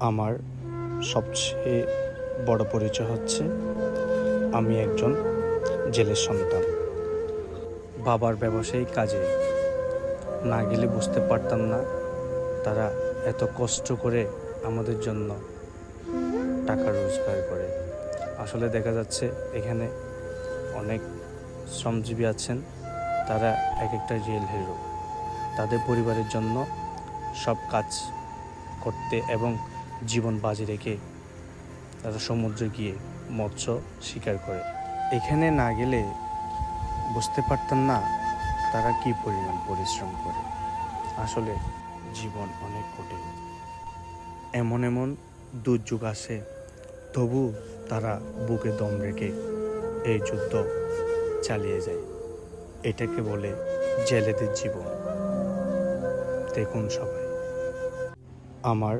আমার সবচেয়ে বড় পরিচয় হচ্ছে আমি একজন জেলের সন্তান। বাবার ব্যবসায়িক কাজে না গেলে বুঝতে পারতাম না তারা এত কষ্ট করে আমাদের জন্য টাকা রোজগার করে। আসলে দেখা যাচ্ছে এখানে অনেক শ্রমজীবী আছেন, তারা এক একটা রিয়েল হিরো। তাদের পরিবারের জন্য সব কাজ করতে এবং জীবন বাজি রেখে তারা সমুদ্রে গিয়ে মৎস্য শিকার করে। এখানে না গেলে বুঝতে পারতাম না তারা কী পরিমাণ পরিশ্রম করে। আসলে জীবন অনেক কঠিন, এমন এমন দুর্যোগ আসে, তবু তারা বুকে দম রেখে এই যুদ্ধ চালিয়ে যায়। এটাকে বলে জেলেদের জীবন। দেখুন সবাই, আমার